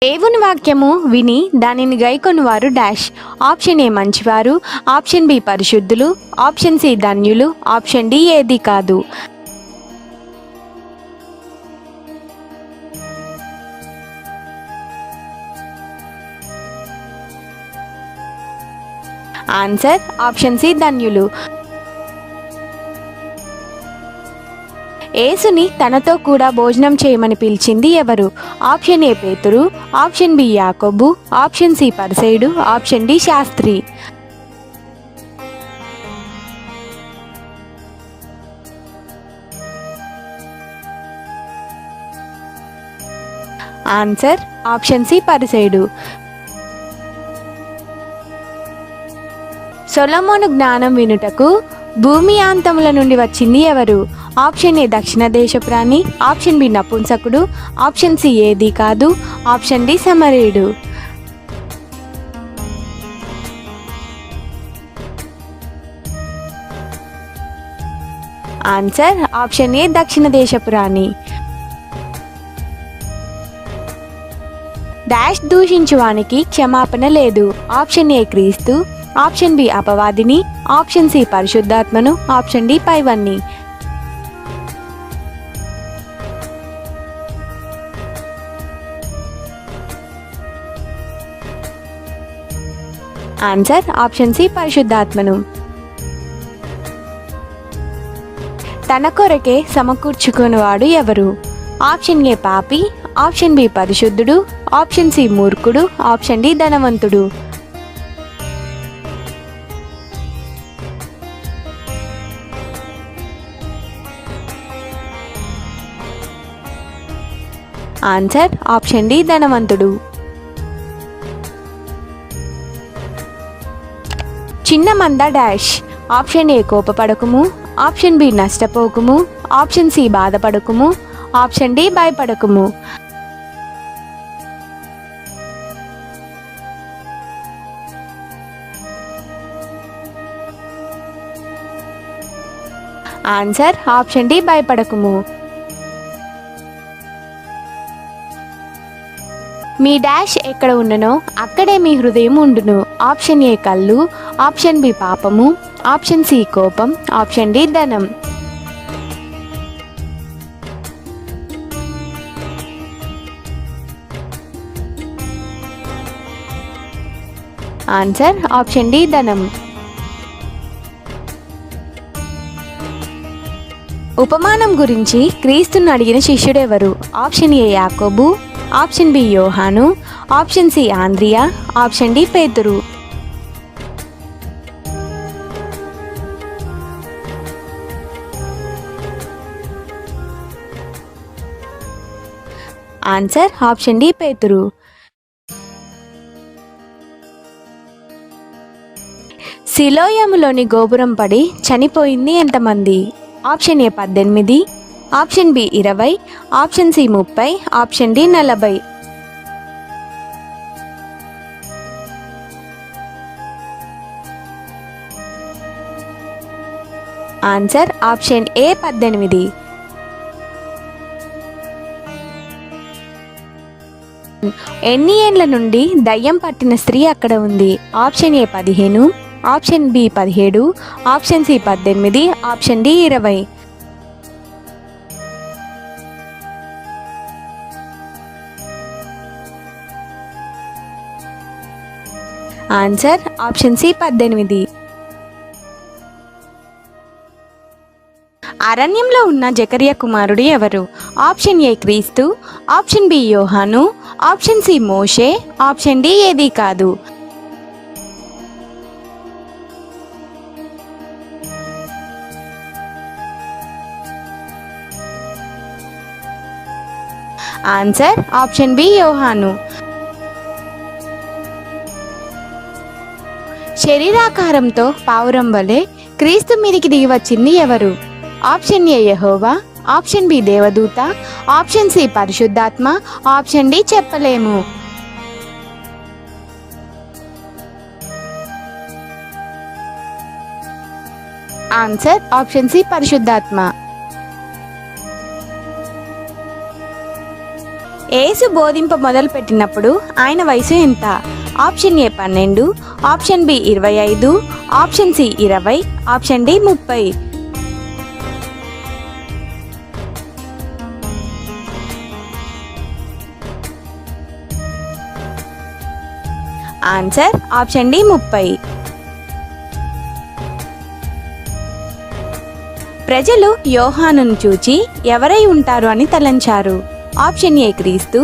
దేవుని వాక్యము విని దానిని గైకొనువారు డాష్. ఆప్షన్ ఏ మంచివారు, ఆప్షన్ బి పరిశుద్ధులు, ఆప్షన్ సి ధన్యులు, ఆప్షన్ డి ఏది కాదు. ఆన్సర్ ఆప్షన్ సి ధన్యులు. యేసుని తనతో కూడా భోజనం చేయమని పిలిచింది ఎవరు? ఆప్షన్ ఏ పేతురు, ఆప్షన్ బి యాకోబు, ఆప్షన్ సి పరిసయుడు, ఆప్షన్ డి శాస్త్రి. ఆన్సర్ ఆప్షన్ సి పరిసయుడు. సొలొమోను జ్ఞానం వినుటకు భూమి అంతముల నుండి వచ్చింది ఎవరు? ఆప్షన్ ఏ దక్షిణ దేశ ప్రాణి, ఆప్షన్ బి నపుంసకుడు, ఆప్షన్ సి ఏది కాదు, ఆప్షన్ డి సమరీయుడు. ఆన్సర్ ఆప్షన్ ఏ దక్షిణ దేశ ప్రాణి. డాష్ దూషించువానికి క్షమాపణ లేదు. ఆప్షన్ ఏ క్రీస్తు, ఆప్షన్ బి అపవాదిని, ఆప్షన్ సి పరిశుద్ధాత్మను, ఆప్షన్ డి పైవన్నీ. ఆన్సర్ ఆప్షన్ సి పరిశుద్ధాత్మను. తన కొరకే సమకూర్చుకునేవాడు ఎవరు? ఆప్షన్ ఏ పాపి, ఆప్షన్ బి పరిశుద్ధుడు, ఆప్షన్ సి మూర్ఖుడు, ఆప్షన్ డి ధనవంతుడు. ఆన్సర్ ఆప్షన్ డి ధనవంతుడు. చిన్న మంద డాష్. ఆప్షన్ ఏ కోపపడకుము, ఆప్షన్ బి నష్టపోకుము, ఆప్షన్ సి బాధపడకుము, ఆప్షన్ డి భయపడకుము. ఆన్సర్ ఆప్షన్ డి భయపడకుము. మీ డాష్ ఎక్కడ ఉన్ననో అక్కడే మీ హృదయం ఉండును. ఆప్షన్ ఏ కళ్ళు, ఆప్షన్ బి పాపము, ఆప్షన్ సి కోపం, ఆప్షన్ డి ధనం. ఆన్సర్ ఆప్షన్ డి ధనం. ఉపమానం గురించి క్రీస్తును అడిగిన శిష్యుడెవరు? ఆప్షన్ ఏ యాకోబు, ఆప్షన్ బి యోహాను, ఆప్షన్ సి ఆంద్రియా, ఆప్షన్ డి పేతురు. ఆన్సర్ ఆప్షన్ డి పేతురు. సిలోయములోని గోపురం పడి చనిపోయింది ఎంతమంది? Option A 18, option B 20, option C 30, option D 40. Answer option A 18. ఎన్ని ఏండ్ల నుండి దయ్యం పట్టిన స్త్రీ అక్కడ ఉంది? Option A 15, option B 17, option C 18, option D 20. Answer option C 18. అరణ్యంలో ఉన్న జకరియా కుమారుడు ఎవరు? ఆప్షన్ ఏ క్రీస్తు, ఆప్షన్ బి యోహాను, ఆప్షన్ సి మోషే, ఆప్షన్ డి ఏది కాదు. ఆన్సర్ ఆప్షన్ బి యోహాను. శరీరాకారంతో పావురం వలె క్రీస్తు మీదికి దిగి వచ్చింది ఎవరు? ఆప్షన్ ఏ యెహోవా, ఆప్షన్ బి దేవదూత, ఆప్షన్ సి పరిశుద్ధాత్మ, ఆప్షన్ డి చెప్పలేము. ఆన్సర్ ఆప్షన్ సి పరిశుద్ధాత్మ. యేసు బోధింప మొదలుపెట్టినప్పుడు ఆయన వయసు ఎంత? Option A 12, option B 25, option C 20, option D 30. Answer option D 30. ప్రజలు యోహానును చూచి ఎవరై ఉంటారు అని తలంచారు? ఆప్షన్ ఏ క్రీస్తు,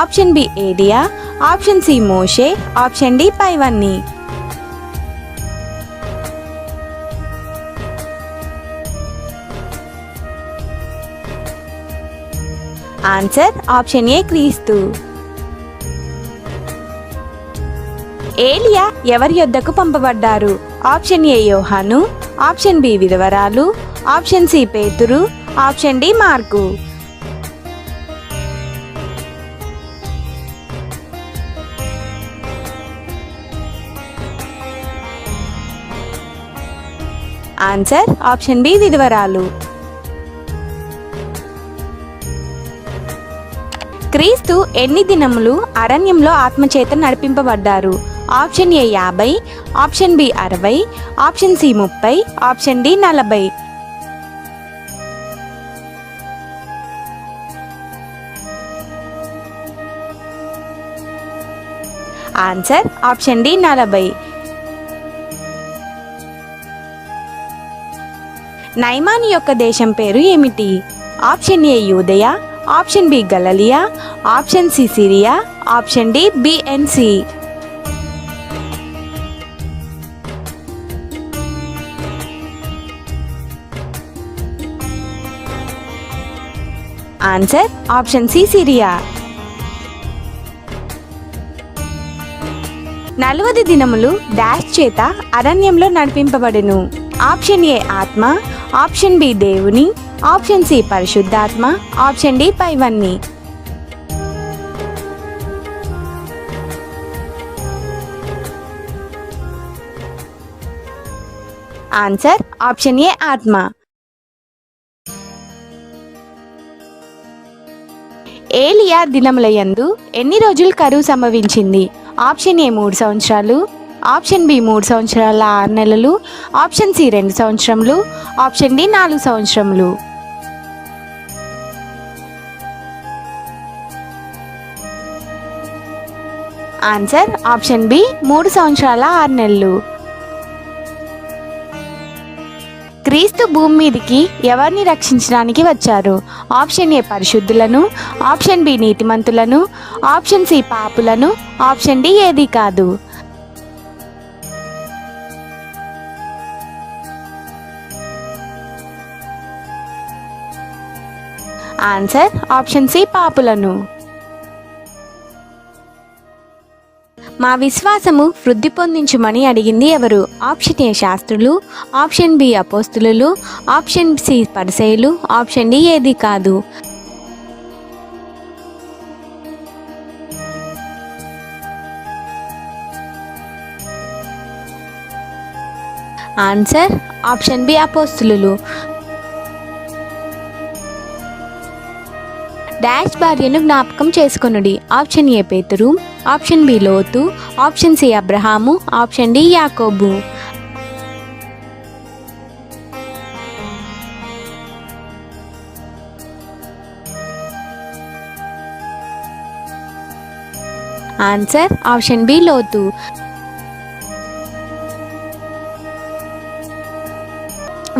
ఆప్షన్ బి ఏలియా, ఆప్షన్ సి మోషే, ఆప్షన్ డి పైవన్నీ. ఆన్సర్ ఆప్షన్ ఏ క్రీస్తు. ఏలియా ఎవరి యొద్దకు పంపబడ్డారు? ఆప్షన్ ఏ యోహాను, ఆప్షన్ బి విధవరాలు, ఆప్షన్ సి పేతురు, ఆప్షన్ డి మార్కు. ఆన్సర్ ఆప్షన్ బి విధవరాలు. క్రీస్తు ఎన్ని దినములు అరణ్యంలో ఆత్మచేత నడిపింపబడ్డారు? Option A 50, option B 60, option C 30, option D 40. Answer option D 40. నైమాను యొక్క దేశం పేరు ఏమిటి? ఆప్షన్ ఏ యూదయ, ఆప్షన్ బి గలిలయ, option C Syria, option D B and C. Answer option C Syria. 40 దినములు డాష్ చేత అరణ్యంలో నడిపింపబడెను? ఆప్షన్ ఏ ఆత్మ, ఆప్షన్ బి దేవుని, ఆప్షన్ సి పరిశుద్ధాత్మ, ఆప్షన్ డి పైవన్నీ. ఆన్సర్ ఆప్షన్ ఏ ఆత్మ. ఏలియా దినములయందు ఎన్ని రోజులు కరువు సంభవించింది? ఆప్షన్ ఏ 3 సంవత్సరాలు, ఆప్షన్ బి 3 సంవత్సరాల 6 నెలలు, ఆప్షన్ సి 2 సంవత్సరములు, ఆప్షన్ డి 4 సంవత్సరములు. ఆన్సర్ ఆప్షన్ బి 3 సంవత్సరాల 6 నెలలు. క్రీస్తు భూమి మీదికి ఎవరిని రక్షించడానికి వచ్చారు? ఆప్షన్ ఏ పరిశుద్ధులను, ఆప్షన్ బి నీతిమంతులను, ఆప్షన్ సి పాపులను, ఆప్షన్ డి ఏది కాదు. ఆన్సర్ ఆప్షన్ సి పాపులను. మా విశ్వాసము వృద్ధి పొందించుమని అడిగింది ఎవరు? ఆప్షన్ ఏ శాస్త్రులు, ఆప్షన్ బి అపోస్తులు, ఆప్షన్ సి పరిసయ్యులు, ఆప్షన్ డి ఏది కాదు. ఆన్సర్ ఆప్షన్ బి అపోస్తులు. డాష్ భార్యను జ్ఞాపకం చేసుకొనుడి? ఆప్షన్ ఏ పేతురు, ఆప్షన్ బి లోతు, ఆప్షన్ సి అబ్రహాము, ఆప్షన్ డి యాకోబు. ఆన్సర్ ఆప్షన్ బి లోతు.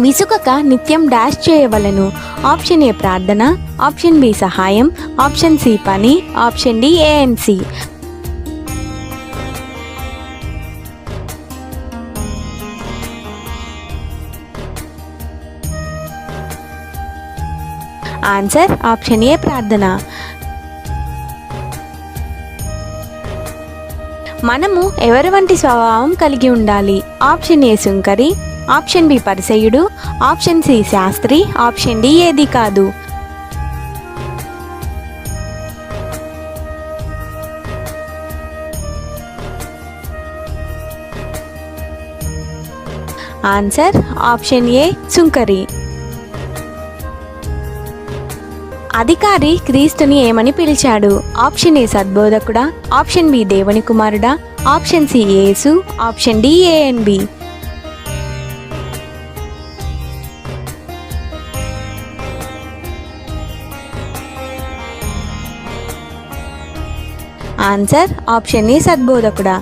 విసుకక నిత్యం డాష్ చేయవలను? ఆప్షన్ ఏ ప్రార్థన, ఆప్షన్ బి సహాయం, ఆప్షన్ సి పని, option D A and C. Answer option A ప్రార్థన. మనము ఎవరి వంటి స్వభావం కలిగి ఉండాలి? ఆప్షన్ ఏ సుంకరి, ఆప్షన్ బి పరిసయ్యుడు, ఆప్షన్ సి శాస్త్రి, ఆప్షన్ డి ఏది కాదు. ఆన్సర్ ఆప్షన్ ఏ సుంకరి. అధికారి క్రీస్తుని ఏమని పిలిచాడు? ఆప్షన్ ఏ సద్బోధకుడా, ఆప్షన్ బి దేవుని కుమారుడా, ఆప్షన్ సి యేసు, option D A and B. Answer option A సద్బోధకుడా.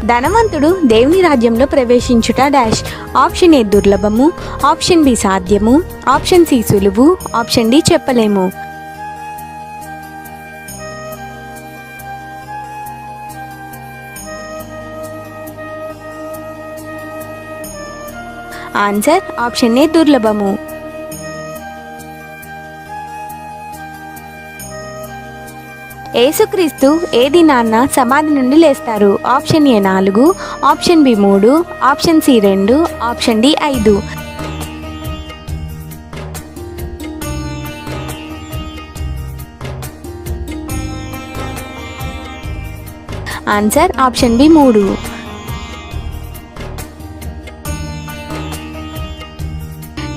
ధనవంతుడు దేవుని రాజ్యంలో ప్రవేశించుట డాష్. ఆప్షన్ ఏ దుర్లభము, ఆప్షన్ బి సాధ్యము, ఆప్షన్ సి సులువు, ఆప్షన్ డి చెప్పలేము. ఆన్సర్ ఆప్షన్ ఏ దుర్లభము. యేసుక్రీస్తు ఏ దినాన్న సమాధి నుండి లేస్తారు? Option A 4, option B 3, option C 2, option D 5. Answer option B 3.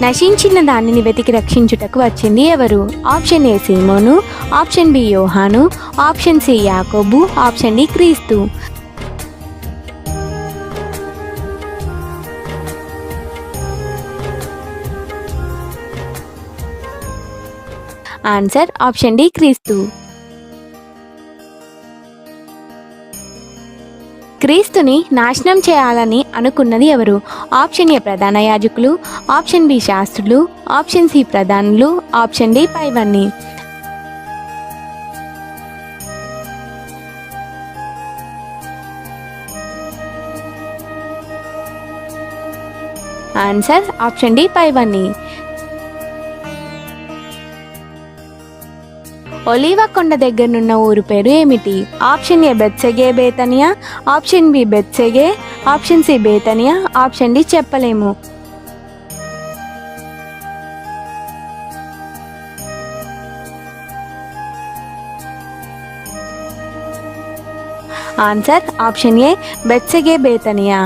నశించిన దానిని వెతికి రక్షించుటకు వచ్చింది ఎవరు? ఆప్షన్ ఏ సీమోను, ఆప్షన్ బి యోహాను, ఆప్షన్ సి యాకోబు, ఆప్షన్ డి క్రీస్తు. ఆన్సర్ ఆప్షన్ డి క్రీస్తు. క్రీస్తుని నాశనం చేయాలని అనుకున్నది ఎవరు? ఆప్షన్ ఏ ప్రధాన యాజకులు, ఆప్షన్ బి శాస్త్రులు, ఆప్షన్ సి ప్రధానులు, ఆప్షన్ డి పైవన్నీ. ఆన్సర్ ఆప్షన్ డి పైవన్నీ. ఒలీవ కొండ దగ్గరనున్న ఊరు పేరు ఏమిటి? ఆప్షన్ ఏ బెత్సెగే బేతనియా, ఆప్షన్ బి బెత్సెగే, ఆప్షన్ సి బేతనియా, ఆప్షన్ డి చెప్పలేము. ఆన్సర్ ఆప్షన్ ఏ బెత్సెగే బేతనియా.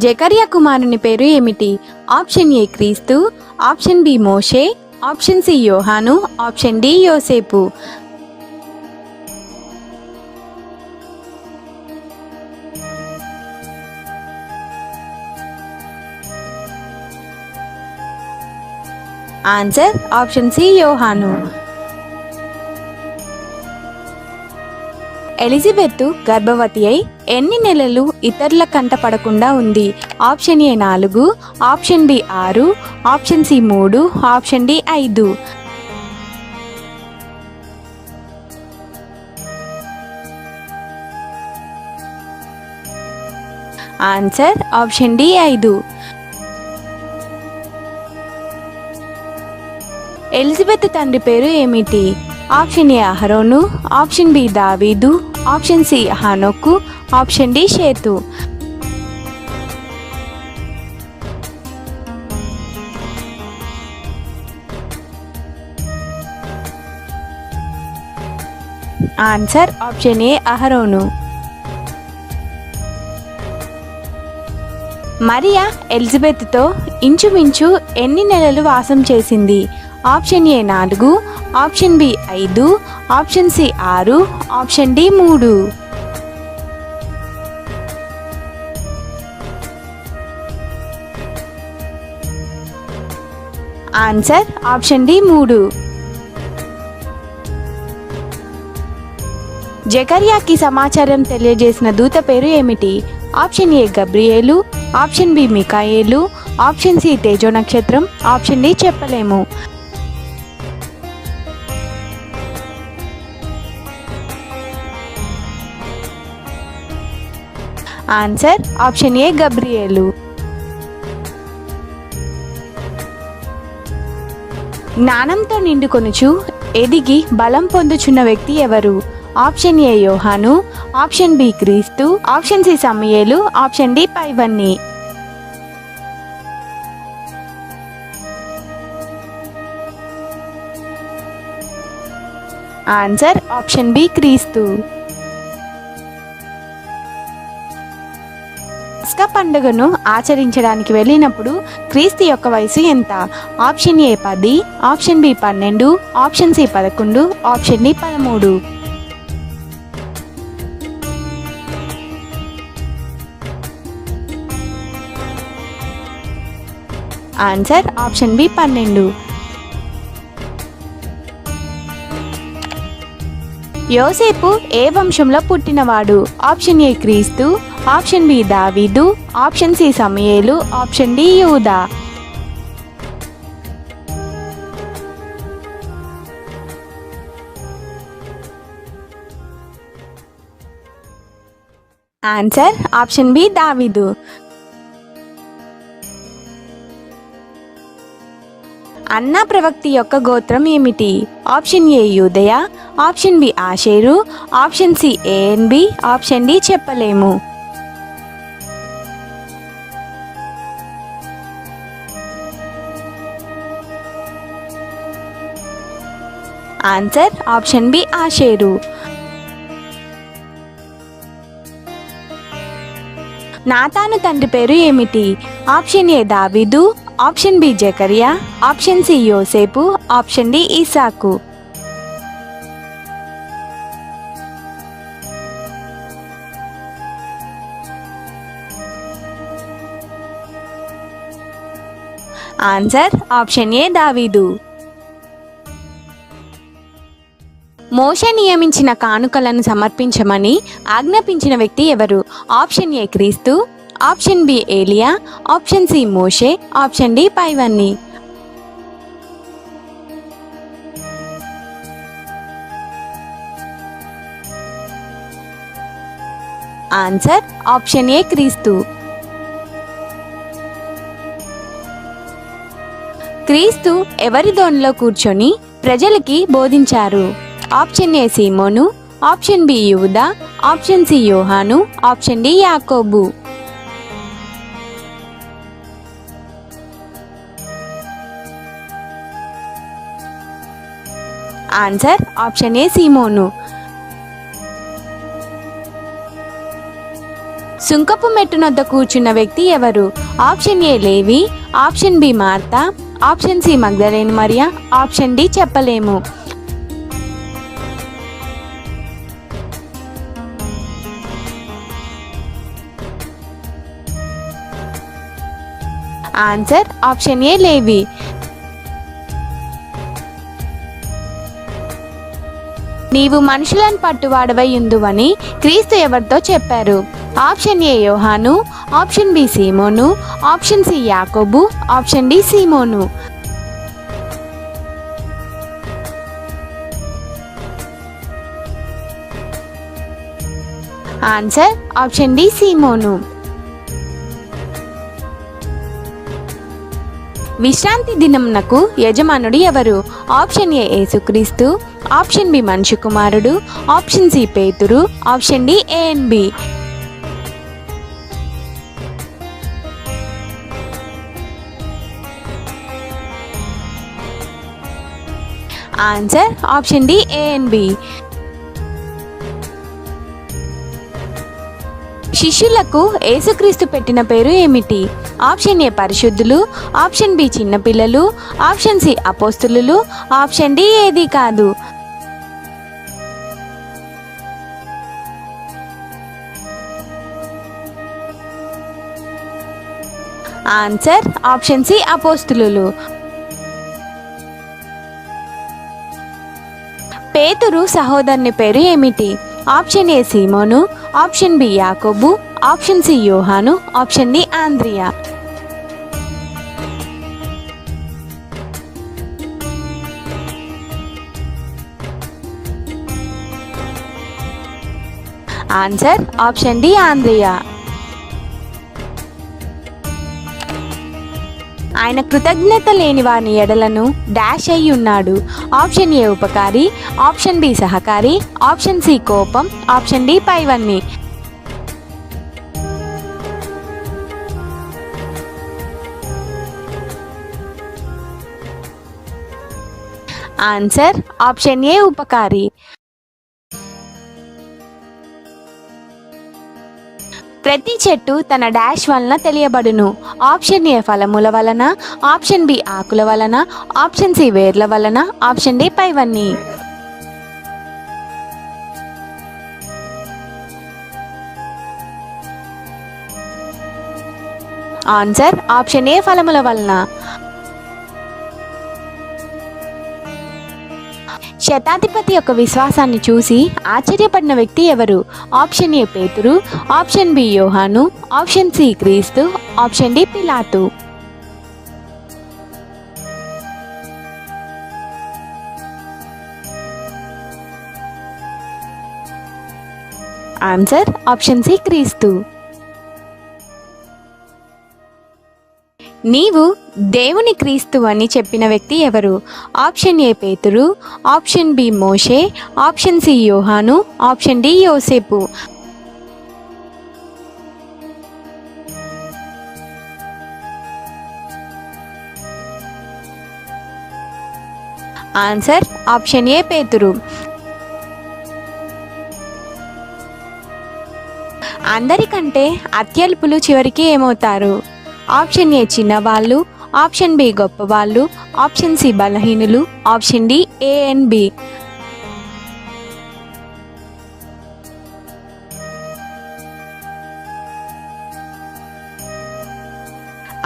జకర్యా కుమారుని పేరు ఏమిటి? ఆప్షన్ ఏ క్రీస్తు, ఆప్షన్ బి మోషే, ఆప్షన్ సి యోహాను, ఆప్షన్ డి యోసేపు. ఆన్సర్ ఆప్షన్ సి యోహాను. ఎలిజబెత్ గర్భవతి అయి ఎన్ని నెలలు ఇతరుల కంట పడకుండా ఉంది? Option A 4, option B 6, option C 3, option D 5. Answer option D 5. Elizabeth తండ్రి పేరు ఏమిటి? ఆప్షన్ ఏ అహరోను, ఆప్షన్ బి దావీదు, ఆప్షన్ సి హనోకు, ఆప్షన్ డి షేతు. ఆన్సర్ ఆప్షన్ ఏ అహరోను. మరియా ఎలిజబెత్తో ఇంచుమించు ఎన్ని నెలలు వాసం చేసింది? Option A 4, option B 5, option C 6, option D 3. Answer option D 3. జకర్యాకి సమాచారం తెలియజేసిన దూత పేరు ఏమిటి? ఆప్షన్ ఏ గబ్రియేలు, ఆప్షన్ బి మికాయేలు, ఆప్షన్ సి తేజో నక్షత్రం, ఆప్షన్ డి చెప్పలేము. Answer option A Gabriel. జ్ఞానంతో నిండుకొనుచు ఎదిగి బలం పొందుచున్న వ్యక్తి ఎవరు? ఆప్షన్ ఏ యోహాను, ఆప్షన్ బి క్రీస్తు, ఆప్షన్ సి సమూయేలు, ఆప్షన్ డి పైవన్నీ. ఆన్సర్ ఆప్షన్ బి క్రీస్తు. పస్కా పండుగను ఆచరించడానికి వెళ్ళినప్పుడు క్రీస్తు యొక్క వయసు ఎంత? Option A 10, option B 12, option C 11, option D 13. Answer option B 12. యోసేపు ఏ వంశంలో పుట్టినవాడు? ఆప్షన్ ఏ క్రీస్తు, ఆప్షన్ బి దావీదు, ఆప్షన్ సి సమూయేలు, ఆప్షన్ డి యూదా. ఆన్సర్ ఆప్షన్ బి దావీదు. అన్నా ప్రవక్త యొక్క గోత్రం ఏమిటి? ఆప్షన్ ఏ యూదయ, ఆప్షన్ బి ఆషేరు, option C A and B, option D చెప్పలేము. ఆన్సర్ ఆప్షన్ బి ఆషేరు. నాతాను తండ్రి పేరు ఏమిటి? ఆప్షన్ ఏ దావీదు, ఆప్షన్ బి జకరియా, ఆప్షన్ సి యోసేపు, ఆప్షన్ డి ఇసాకు. ఆన్సర్ ఆప్షన్ ఏ దావీదు. మోషే నియమించిన కానుకలను సమర్పించమని ఆజ్ఞాపించిన వ్యక్తి ఎవరు? ఆప్షన్ ఏ క్రీస్తు, ఆప్షన్ బి ఏలియా, ఆప్షన్ సి మోషే, ఆప్షన్ డి పైవన్నీ. ఆన్సర్ ఆప్షన్ ఏ క్రీస్తు. క్రీస్తు ఎవరి దోణిలో కూర్చొని ప్రజలకి బోధించారు? ఆప్షన్ ఏ సీమోను, ఆప్షన్ బి యూదా, ఆప్షన్ సి యోహాను, ఆప్షన్ డి యాకోబు. ఆన్సర్ ఆప్షన్ ఏ సీమోను. సుంకపు మెట్టునొద్ద కూర్చున్న వ్యక్తి ఎవరు? ఆప్షన్ ఏ లేవి, ఆప్షన్ బి మార్తా, ఆప్షన్ సి మగ్దలేను మరియా, ఆప్షన్ డి చెప్పలేము. ఆన్సర్ ఆప్షన్ ఏ లేవి. నీవు మనుషులను పట్టువాడవై ఉందువని క్రీస్తు ఎవరితో చెప్పారు? ఆప్షన్ ఏ యోహాను, ఆప్షన్ బి సీమోను, ఆప్షన్ సి యాకోబు, ఆప్షన్ డి సీమోను. ఆన్సర్ ఆప్షన్ డి సీమోను. విశ్రాంతి దినమునకు యజమానుడు ఎవరు? ఆప్షన్ ఏ యేసుక్రీస్తు, ఆప్షన్ బి మనిషి కుమారుడు, ఆప్షన్ సి పేతురు, option D A and B. Answer option D A and B. శిష్యులకు యేసుక్రీస్తు పెట్టిన పేరు ఏమిటి? ఆప్షన్ ఏ పరిశుద్ధులు, ఆప్షన్ బి చిన్నపిల్లలు, ఆప్షన్ సి అపోస్తులు, ఆప్షన్ డి ఏది కాదు. ఆన్సర్ ఆప్షన్ సి అపోస్తులు. పేతురు సహోదరుని పేరు ఏమిటి? ఆప్షన్ ఏ సీమోను, ఆప్షన్ బి యాకోబు, ఆప్షన్ సి యోహాను, ఆప్షన్ డి ఆంద్రియా. ఆన్సర్ ఆప్షన్ డి ఆంద్రియా. ఆయన కృతజ్ఞత లేని వాని ఎడలను డాష్ అయి ఉన్నాడు. ఆప్షన్ ఏ ఉపకారి, ఆప్షన్ బి సహకారి, ఆప్షన్ సి కోపం, ఆప్షన్ డి పైవన్నీ. ఆన్సర్ ఆప్షన్ ఏ ఉపకారి. ప్రతి చెట్టు తన డాష్ వలన తెలియబడును. ఆప్షన్ ఏ ఫలముల వలన, ఆప్షన్ బి ఆకుల వలన, ఆప్షన్ సి వేర్ల వలన, ఆప్షన్ డి పైవన్నీ. ఆన్సర్ ఆప్షన్ ఏ ఫలముల వలన. శతాధిపతి యొక్క విశ్వాసాన్ని చూసి ఆశ్చర్యపడిన వ్యక్తి ఎవరు? ఆప్షన్ ఏ పేతురు, ఆప్షన్ బి యోహాను, ఆప్షన్ సి క్రీస్తు, ఆప్షన్ డి పిలాతు. ఆన్సర్ ఆప్షన్ సి క్రీస్తు. నీవు దేవుని క్రీస్తు అని చెప్పిన వ్యక్తి ఎవరు? ఆప్షన్ ఏ పేతురు, ఆప్షన్ బి మోషే, ఆప్షన్ సి యోహాను, ఆప్షన్ డి యోసేపు. ఆన్సర్ ఆప్షన్ ఏ పేతురు. అందరికంటే అత్యల్పులు చివరికి ఏమవుతారు? ఆప్షన్ ఏ చిన్నవాళ్ళు, ఆప్షన్ బి గొప్పవాళ్ళు, ఆప్షన్ సి బలహీనులు, option D A and B.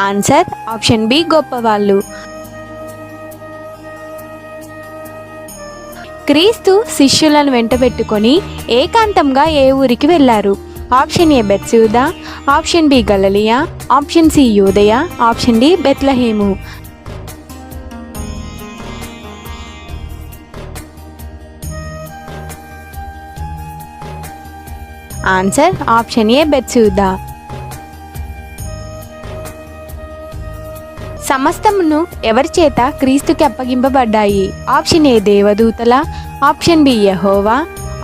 Answer option B గొప్పవాళ్ళు. క్రీస్తు శిష్యులను వెంటబెట్టుకొని ఏకాంతంగా ఏ ఊరికి వెళ్ళారు? ఆప్షన్ ఏ బెత్సూదా, ఆప్షన్ బి గలిలయ, ఆప్షన్ సి యూదయ, ఆప్షన్ డి బెత్లెహేము. ఆన్సర్ ఆప్షన్ ఏ బెత్సూదా. సమస్తమును ఎవరి చేత క్రీస్తుకి అప్పగింపబడ్డాయి? ఆప్షన్ ఏ దేవదూతల, ఆప్షన్ బి యెహోవా,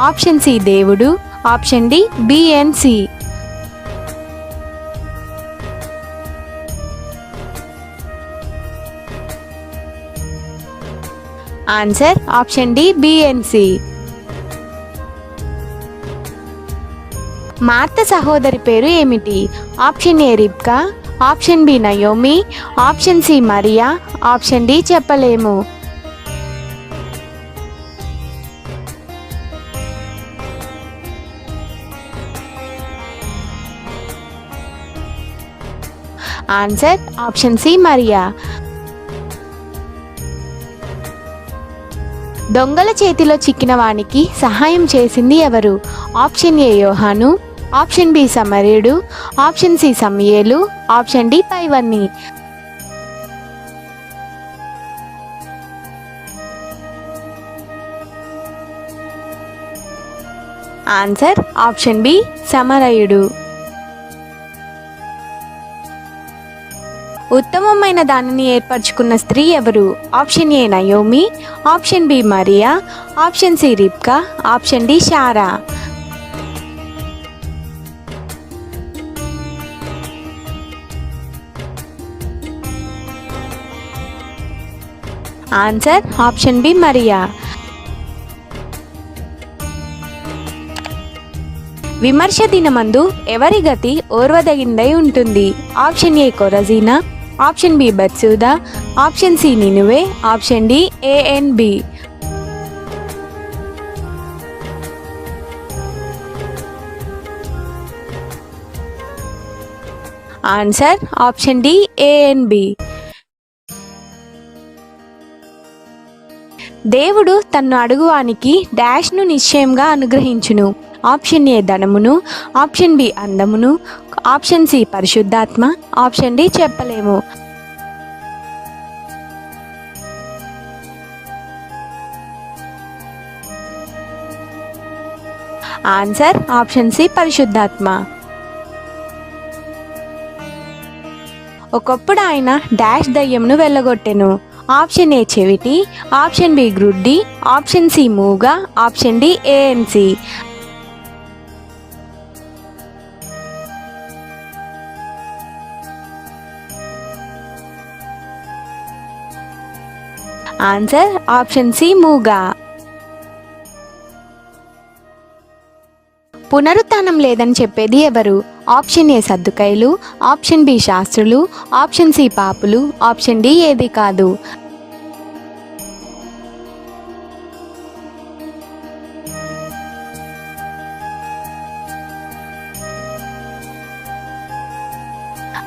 ఆప్షన్ సి దేవుడు, option D B and C. Answer option D B and C. మార్త సహోదరి పేరు ఏమిటి? ఆప్షన్ ఏ రిబ్కా, ఆప్షన్ బి నయోమి, ఆప్షన్ సి మరియా, ఆప్షన్ డి చెప్పలేము. ఆన్సర్ ఆప్షన్ సి మరియా. దొంగల చేతిలో చిక్కిన వానికి సహాయం చేసింది ఎవరు? ఆప్షన్ ఏ యోహాను, ఆప్షన్ బి సమరీయుడు, ఆప్షన్ సి సమూయేలు, ఆప్షన్ డి పైవన్నీ. ఆన్సర్ ఆప్షన్ బి సమరయుడు. ఉత్తమమైన దానిని ఏర్పరచుకున్న స్త్రీ ఎవరు? ఆప్షన్ ఏ నయోమి, ఆప్షన్ బి మరియా, ఆప్షన్ సి రిబ్కా, ఆప్షన్ డి శారా. ఆన్సర్ ఆప్షన్ బి మరియా. విమర్శ దినమందు ఎవరి గతి ఓర్వదగిందై ఉంటుంది? ఆప్షన్ ఏ కొరజీనా, ఆప్షన్ బి బెత్సూదా, ఆప్షన్ సి నినువే, option D A and B. Answer option D A and B. దేవుడు తన్ను అడుగువానికి డాష్ను నిశ్చయంగా అనుగ్రహించును. ఆప్షన్ ఏ ధనమును, ఆప్షన్ బి అందమును, ఆప్షన్ సి పరిశుద్ధాత్మ, ఆప్షన్ డి చెప్పలేము. ఆన్సర్ ఆప్షన్ సి పరిశుద్ధాత్మ. ఒకప్పుడు ఆయన డాష్ దయ్యంను వెళ్ళగొట్టెను. ఆప్షన్ ఏ చెవిటి, ఆప్షన్ బి గ్రుడ్డి, ఆప్షన్ సి మూగ, option D A and C. Answer option C మూగా. పునరుత్థానం లేదని చెప్పేది ఎవరు? ఆప్షన్ ఏ సద్దుకైలు, ఆప్షన్ బి శాస్త్రులు, ఆప్షన్ సి పాపులు, ఆప్షన్ డి ఏది కాదు.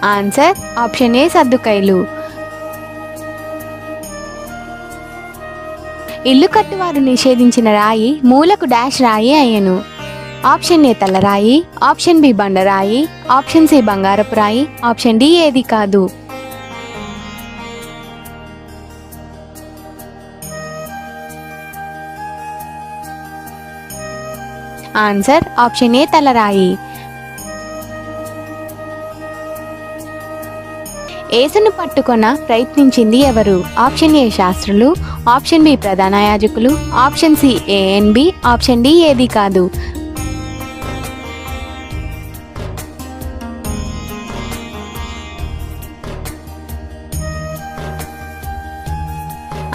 ఆన్సర్ ఆప్షన్ ఏ సద్దుకైలు. ఇల్లు కట్టువారు నిషేధించిన రాయి మూలకు డాష్ రాయి అయ్యను. ఆప్షన్ ఏ తలరాయి, ఆప్షన్ బి బండరాయి, ఆప్షన్ సి బంగారపు రాయి, ఆప్షన్ డి ఏది కాదు. ఆన్సర్ ఆప్షన్ ఏ తలరాయి. యేసును పట్టుకొన ప్రయత్నించింది ఎవరు? ఆప్షన్ ఏ శాస్త్రులు, ఆప్షన్ బి ప్రధాన యాజకులు, option C A and B, option D ఏది కాదు.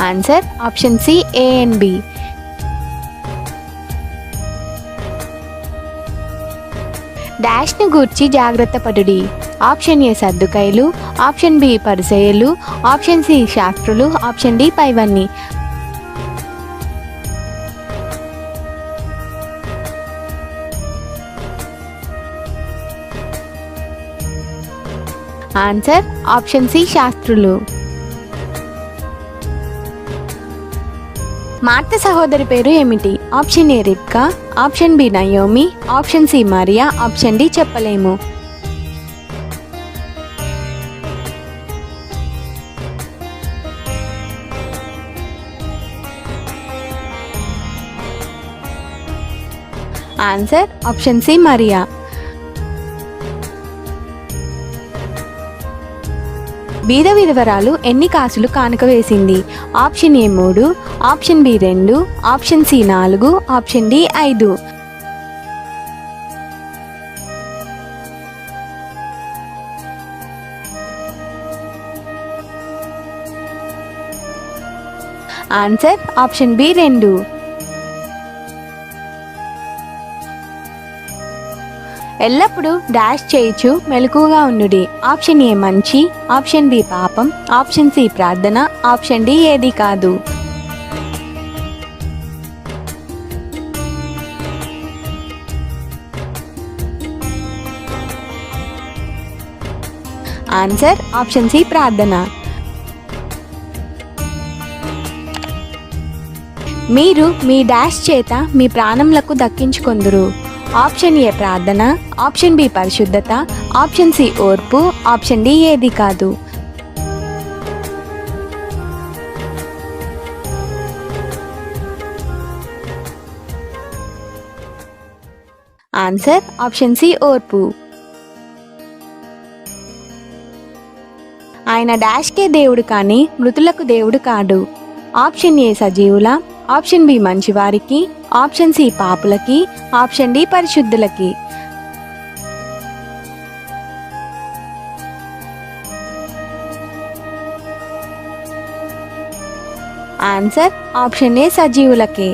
Answer option C A and B. డాష్ను గూర్చి జాగ్రత్త పడుడి. ఆప్షన్ ఏ సద్దుకైలు, ఆప్షన్ బి పరిసయ్యులు, ఆప్షన్ సి శాస్త్రులు, ఆప్షన్ డి పైవన్నీ. ఆన్సర్ ఆప్షన్ సి శాస్త్రులు. మార్త సహోదరి పేరు ఏమిటి? ఆప్షన్ ఏ రిబ్కా, ఆప్షన్ బి నయోమి, ఆప్షన్ సి మరియా, ఆప్షన్ డి చెప్పలేము. ఆన్సర్ ఆప్షన్ సి మరియా. బీద విధవరాలు ఎన్ని కాసులు కానుక వేసింది? Option A 3, option B 2, option C 4, option D 5. Answer option B 2. ఎల్లప్పుడూ డాష్ చేయుచు మెలకుగా ఉండుడి. ఆప్షన్ ఏ మంచి, ఆప్షన్ బి పాపం, ఆప్షన్ సి ప్రార్థన, ఆప్షన్ డి ఏది కాదు. ఆన్సర్ ఆప్షన్ సి ప్రార్థన. మీరు మీ డాష్ చేత మీ ప్రాణములకు దక్కించుకొందురు. ఆప్షన్ ఏ ప్రార్థన, ఆప్షన్ బి పరిశుద్ధత, ఆప్షన్ సి ఓర్పు, ఆప్షన్ డి ఏది కాదు. ఆన్సర్ ఆప్షన్ సి ఓర్పు. ఆయన డాష్కే దేవుడు కానీ మృతులకు దేవుడు కాడు. ఆప్షన్ ఏ సజీవుల, ఆప్షన్ బి మంచివారికి, ఆప్షన్ సి పాపులకి, ఆప్షన్ డి పరిశుద్ధులకి. ఆన్సర్ ఆప్షన్ ఏ సజీవులకి.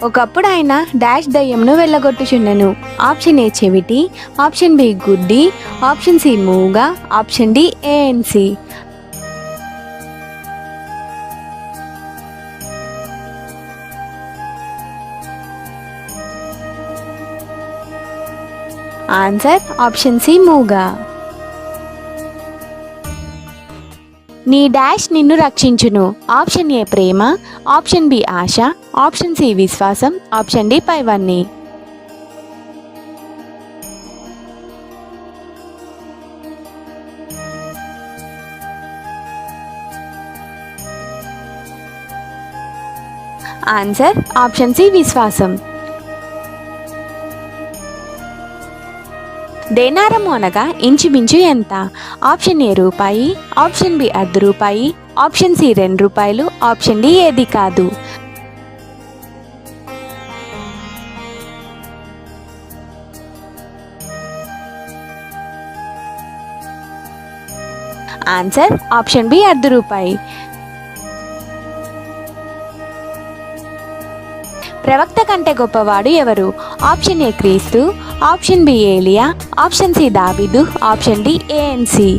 ఒకప్పుడు ఆయన డాష్ దయ్యంను వెళ్ళగొట్టుచుండెను. ఆప్షన్ ఏ చెవిటి, ఆప్షన్ బి గుడ్డి, ఆప్షన్ సి మూగ, option D A and C. Answer option C మూగ. నీ డాష్ నిన్ను రక్షించును. ఆప్షన్ ఏ ప్రేమ, ఆప్షన్ బి ఆశ, ఆప్షన్ సి విశ్వాసం, ఆప్షన్ డి పైవన్నీ. ఆన్సర్ ఆప్షన్ సి విశ్వాసం. దేనారము అనగా ఇంచుమించు ఎంత? ఆప్షన్ ఏ రూపాయి, option B ₹1, option C ₹2, option D ఏది కాదు. Answer option B ₹1. ప్రవక్త కంటే గొప్పవాడు ఎవరు? ఆప్షన్ ఏ క్రీస్తు, ఆప్షన్ బి ఏలియా, ఆప్షన్ సి దావీదు, option D A and C.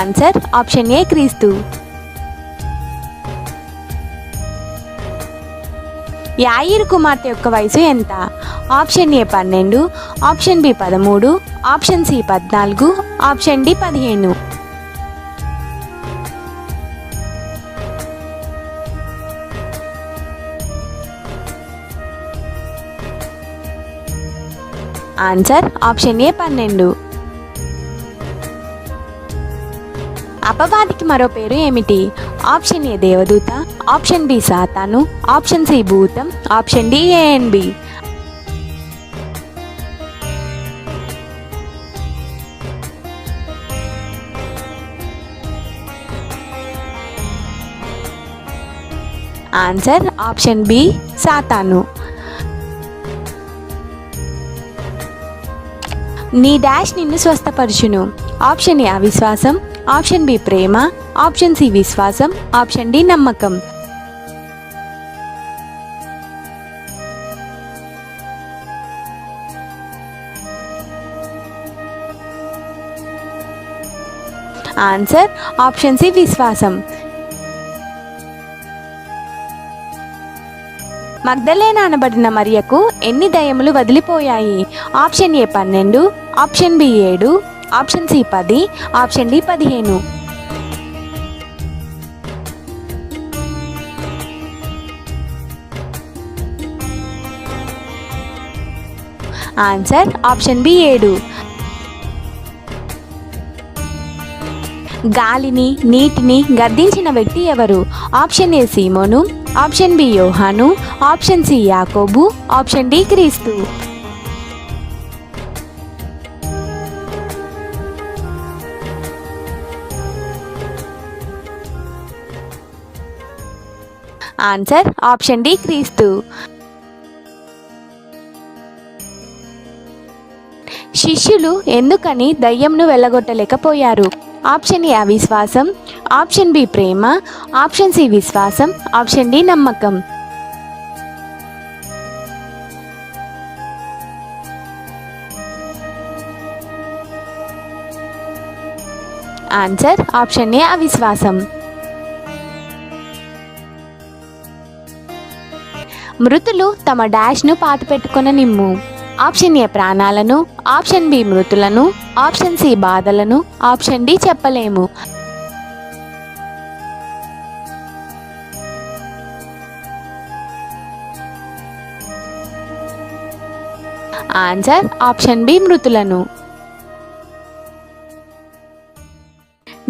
Answer option A క్రీస్తు. యాయిరు కుమార్తె యొక్క వయసు ఎంత? Option A 12, option B 13, option C 14, option D 15. Answer option A 12. అపవాదికి మరో పేరు ఏమిటి? ఆప్షన్ ఏ దేవదూత, ఆప్షన్ బి సాతాను, ఆప్షన్ సి భూతం, option D A and B. Answer option B సాతాను. నీ డాష్ నిన్ను స్వస్థపరచును. ఆప్షన్ ఏ అవిశ్వాసం, ఆప్షన్ బి ప్రేమ, ఆప్షన్ సి విశ్వాసం, ఆప్షన్ డి నమ్మకం. ఆన్సర్ ఆప్షన్ సి విశ్వాసం. మగ్దలేనా అనబడిన మరియకు ఎన్ని దయ్యములు వదిలిపోయాయి? Option A 12, option B 7, option C 10, option D 15. Answer option B 7. గాలిని నీటిని గద్దించిన వ్యక్తి ఎవరు? ఆప్షన్ ఏ సీమోను, ఆప్షన్ బి యోహాను, ఆప్షన్ సి యాకోబు, ఆప్షన్ డి క్రీస్తు. ఆన్సర్ ఆప్షన్ డి క్రీస్తు. శిష్యులు ఎందుకని దయ్యంను వెళ్ళగొట్టలేకపోయారు? ఆప్షన్ ఏ అవిశ్వాసం, ఆప్షన్ బి ప్రేమ, ఆప్షన్ సి విశ్వాసం, ఆప్షన్ డి నమ్మకం. ఆన్సర్ ఆప్షన్ ఏ అవిశ్వాసం. మృతులు తమ డాష్ను పాతిపెట్టుకొననిమ్ము. ఆప్షన్ ఏ ప్రాణాలను, ఆప్షన్ బి మృతులను, ఆప్షన్ సి బాధలను, ఆప్షన్ డి చెప్పలేము. ఆన్సర్ ఆప్షన్ బి మృతులను.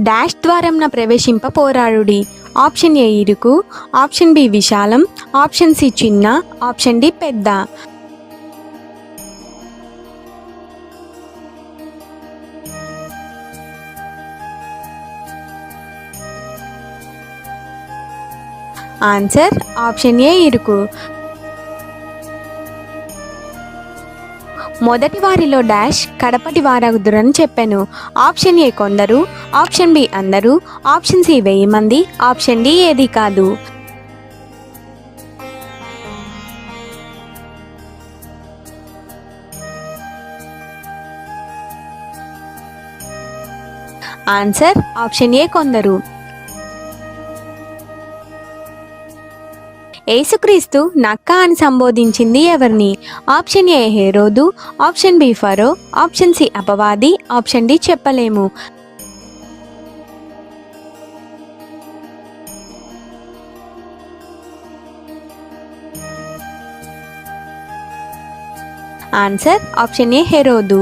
డాష్ ద్వారంన ప్రవేశింప పోరాడుడి. ఆప్షన్ ఏ ఇరుకు, ఆప్షన్ బి విశాలం, ఆప్షన్ సి చిన్న, ఆప్షన్ డి పెద్ద. ఆన్సర్ ఆప్షన్ ఏ ఇరుకు. మొదటి వారిలో డాష్ కడపటి వారగుదురని చెప్పాను. ఆప్షన్ ఏ కొందరు, ఆప్షన్ బి అందరూ, ఆప్షన్ సి 1000 మంది, ఆప్షన్ డి ఏది కాదు. ఆన్సర్ ఆప్షన్ ఏ కొందరు. యేసుక్రీస్తు నక్క అని సంబోధించింది ఎవరిని? ఆప్షన్ ఏ హేరోదు, ఆప్షన్ బి ఫరో, ఆప్షన్ సి అపవాది, ఆప్షన్ డి చెప్పలేము. ఆన్సర్ ఆప్షన్ ఏ, హెరోదు.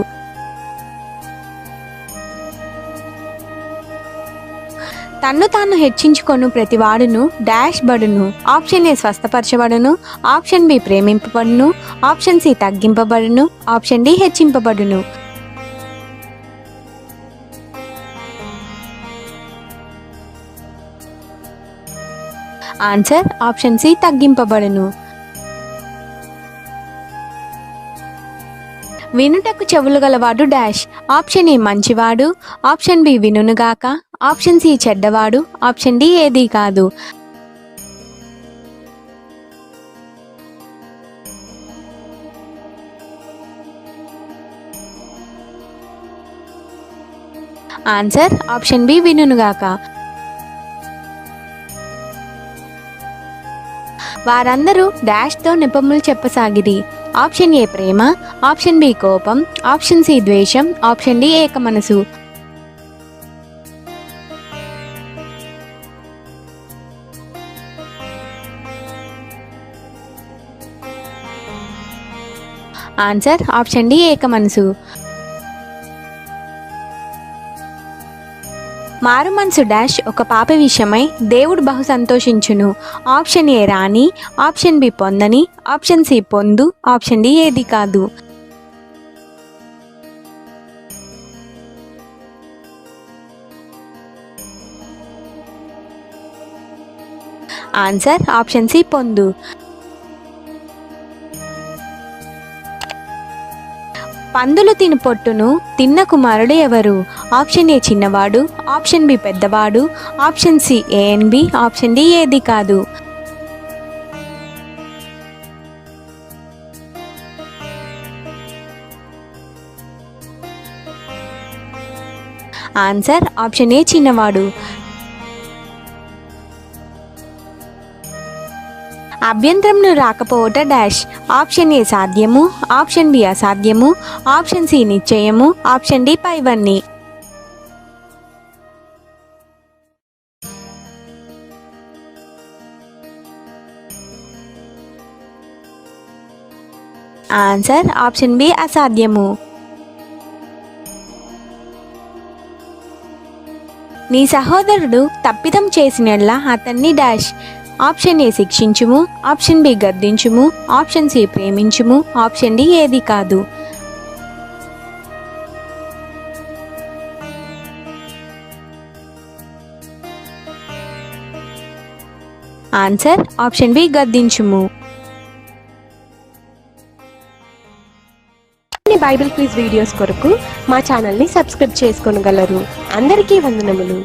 తన్ను తాను హెచ్చించుకొను ప్రతివాడును డాష్ బడును. ఆప్షన్ ఏ స్వస్థపరచబడును, ఆప్షన్ బి ప్రేమింపబడును, ఆప్షన్ సి తగ్గింపబడును, ఆప్షన్ డి హెచ్చింపబడును. ఆన్సర్ ఆప్షన్ సి తగ్గింపబడును. వినుటకు చెవులు గలవాడు డాష్. ఆప్షన్ ఏ మంచివాడు, ఆప్షన్ బి వినుగాక, ఆప్షన్ సి చెడ్డవాడు, ఆప్షన్ డి ఏది కాదు. ఆన్సర్ ఆప్షన్ బి వినుగాక. వారందరూ డాష్తో నెపములు చెప్పసాగిరి. ఆప్షన్ ఏ ప్రేమ, ఆప్షన్ బి కోపం, ఆప్షన్ సి ద్వేషం, ఆప్షన్ డి ఏక మనసు. ఆన్సర్ ఆప్షన్ డి ఏక మనసు. మారు మనసు డాష్ ఒక పాప విషయమై దేవుడు బహు సంతోషించును. ఆప్షన్ ఏ రాణి, ఆప్షన్ బి పొందని, ఆప్షన్ సి పొందు, ఆప్షన్ డి ఏది కాదు. ఆన్సర్ ఆప్షన్ సి పొందు. పందులు తిని పొట్టును తిన్న కుమారుడు ఎవరు? ఆప్షన్ ఏ చిన్నవాడు, ఆప్షన్ బి పెద్దవాడు, option C A and B, option D ఏది కాదు. ఆన్సర్ ఆప్షన్ ఏ చిన్నవాడు. అభ్యంతరములు రాకపోవట డాష్. ఆప్షన్ ఏ సాధ్యము, ఆప్షన్ బి అసాధ్యము, ఆప్షన్ సి నిశ్చయము, ఆప్షన్ డి పైవన్నీ. ఆన్సర్ ఆప్షన్ బి అసాధ్యము. నీ సహోదరుడు తప్పిదం చేసినట్లా అతన్ని డాష్. ఆప్షన్ ఏ శిక్షించుము, ఆప్షన్ బి గద్దించుము, ఆప్షన్ సి ప్రేమించుము, ఆప్షన్ డి ఏది కాదు. ఆన్సర్ ఆప్షన్ బి గద్దించుము. బైబిల్ క్విజ్ వీడియోస్ కొరకు మా ఛానల్ని సబ్స్క్రైబ్ చేసుకోగలరు. అందరికీ వందనములు.